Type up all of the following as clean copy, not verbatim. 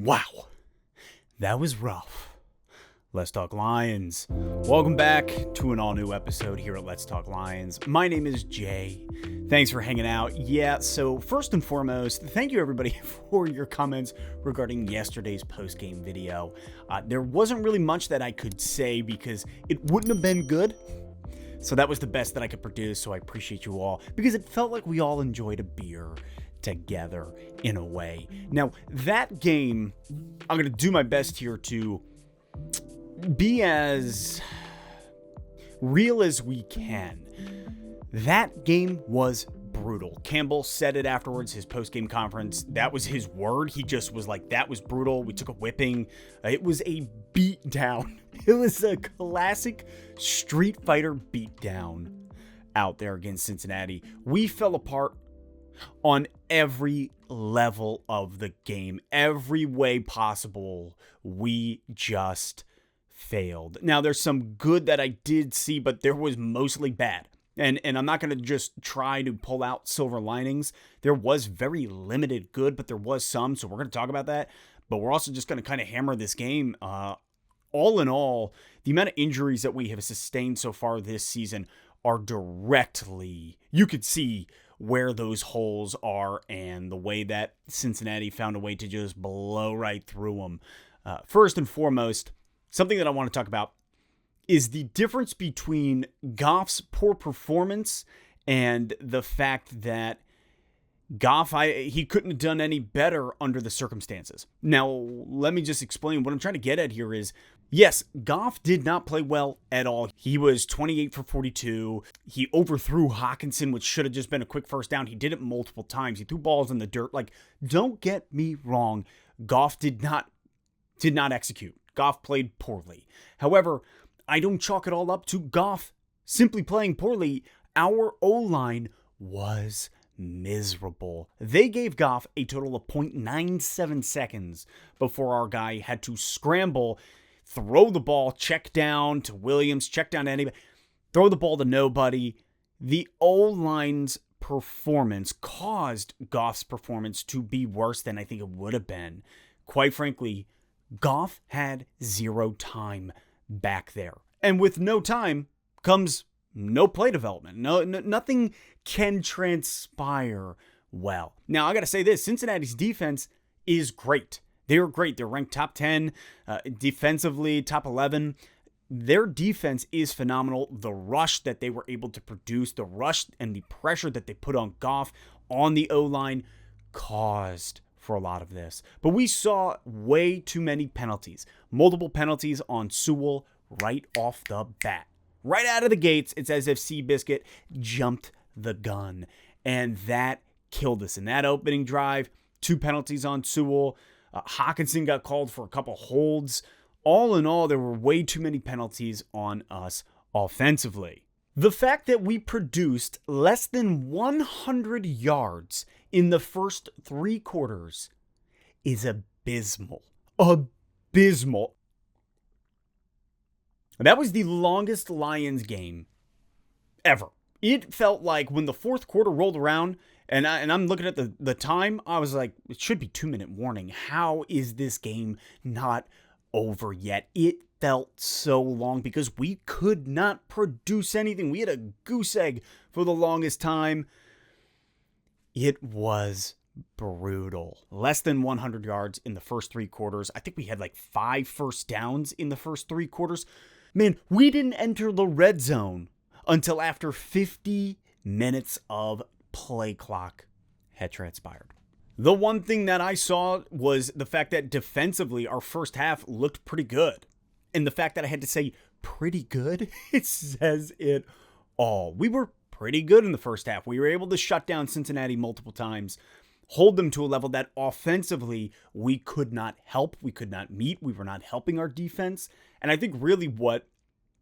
Wow, that was rough. Let's Talk Lions. Welcome back to an all-new episode here at Let's Talk Lions. My name is Jay. Thanks for hanging out. So first and foremost, thank you everybody for your comments regarding yesterday's post-game video. There wasn't really much that I could say because it wouldn't have been good. So that was the best that I could produce, so I appreciate you all because it felt like we all enjoyed a beer together in a way. Now, that game, I'm going to do my best here to be as real as we can. That game was brutal. Campbell said it afterwards, his post-game conference. That was his word. He just was like, that was brutal. We took a whipping. It was a beatdown. It was a classic Street Fighter beatdown out there against Cincinnati. We fell apart on every level of the game, every way possible. We just failed. Now, there's some good that I did see, but there was mostly bad. And I'm not going to just try to pull out silver linings. There was very limited good, but there was some, so we're going to talk about that. But we're also just going to kind of hammer this game. All in all, the amount of injuries that we have sustained so far this season are directly, you could see where those holes are and the way that Cincinnati found a way to just blow right through them. First and foremost, something that I want to talk about is the difference between Goff's poor performance and the fact that Goff, he couldn't have done any better under the circumstances. Now, let me just explain. What I'm trying to get at here is, yes, Goff did not play well at all. He was 28 for 42. He overthrew Hawkinson, which should have just been a quick first down. He did it multiple times. He threw balls in the dirt. Like, don't get me wrong. Goff did not execute. Goff played poorly. However, I don't chalk it all up to Goff simply playing poorly. Our O-line was miserable. They gave Goff a total of 0.97 seconds before our guy had to scramble, throw the ball, check down to Williams, check down to anybody, throw the ball to nobody. The O-line's performance caused Goff's performance to be worse than I think it would have been. Quite frankly, Goff had zero time back there. And with no time comes no play development. Nothing can transpire well. Now, I got to say this. Cincinnati's defense is great. They're great. They're ranked top 10 defensively, top 11. Their defense is phenomenal. The rush that they were able to produce, the rush and the pressure that they put on Goff on the O-line caused for a lot of this. But we saw way too many penalties. Multiple penalties on Sewell right off the bat. Right out of the gates, it's as if Seabiscuit jumped the gun. And that killed us. In that opening drive, 2 penalties on Sewell. Hawkinson got called for a couple holds. All in all, there were way too many penalties on us offensively. The fact that we produced less than 100 yards in the first 3 quarters is abysmal. Abysmal. That was the longest Lions game ever. It felt like when the 4th quarter rolled around, and I'm looking at the time, I was like, it should be 2-minute warning. How is this game not over yet? It felt so long because we could not produce anything. We had a goose egg for the longest time. It was brutal. Less than 100 yards in the first 3 quarters. I think we had like 5 first downs in the first 3 quarters. Man, we didn't enter the red zone until after 50 minutes of play clock had transpired. The one thing that I saw was the fact that defensively our first half looked pretty good. And the fact that I had to say pretty good, it says it all. We were pretty good in the first half. We were able to shut down Cincinnati multiple times, hold them to a level that offensively we could not help, we could not meet, we were not helping our defense. And I think really what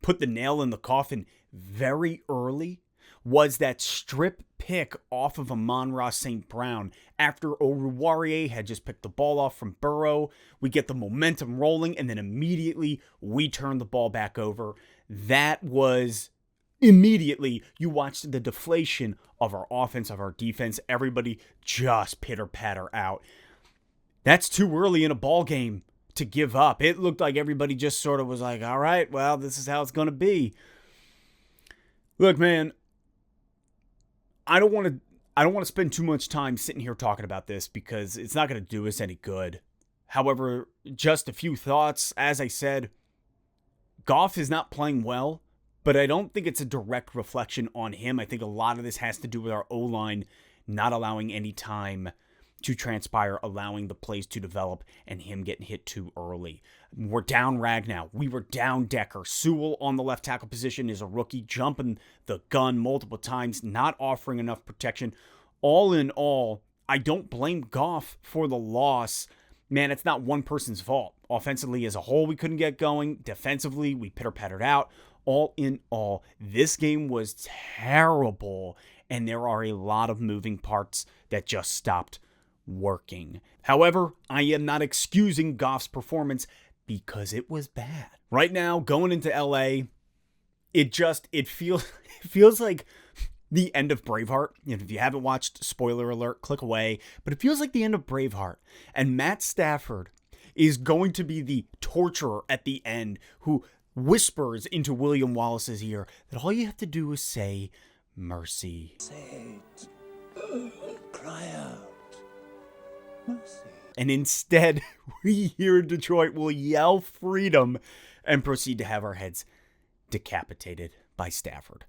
put the nail in the coffin very early was that strip pick off of Amon-Ra St. Brown after Oruwariye had just picked the ball off from Burrow. We get the momentum rolling, and then immediately we turn the ball back over. That was immediately, you watched the deflation of our offense, of our defense. Everybody just pitter-patter out. That's too early in a ball game to give up. It looked like everybody just sort of was like, all right, well, this is how it's going to be. Look, man, I don't want to spend too much time sitting here talking about this because it's not going to do us any good. However, just a few thoughts. As I said, Goff is not playing well, but I don't think it's a direct reflection on him. I think a lot of this has to do with our O-line not allowing any time to transpire, allowing the plays to develop, and him getting hit too early. We're down Ragnow. We were down Decker. Sewell on the left tackle position is a rookie, jumping the gun multiple times, not offering enough protection. All in all, I don't blame Goff for the loss. Man, it's not one person's fault. Offensively as a whole, we couldn't get going. Defensively, we pitter-pattered out. All in all, this game was terrible, and there are a lot of moving parts that just stopped working. However, I am not excusing Goff's performance because it was bad. Right now, going into LA, it feels like the end of Braveheart. If you haven't watched, spoiler alert, click away. But it feels like the end of Braveheart. And Matt Stafford is going to be the torturer at the end who whispers into William Wallace's ear that all you have to do is say mercy. Say it. Cry out. Mercy. And instead, we here in Detroit will yell freedom and proceed to have our heads decapitated by Stafford.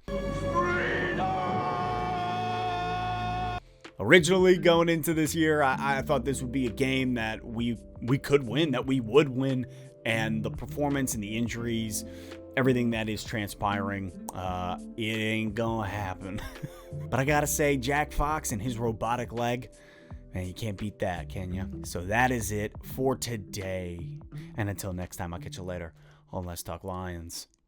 Originally, going into this year, I thought this would be a game that we could win, that we would win, and the performance and the injuries, everything that is transpiring, it ain't gonna happen. But I gotta say, Jack Fox and his robotic leg, man, you can't beat that, can you? So that is it for today. And until next time, I'll catch you later on Let's Talk Lions.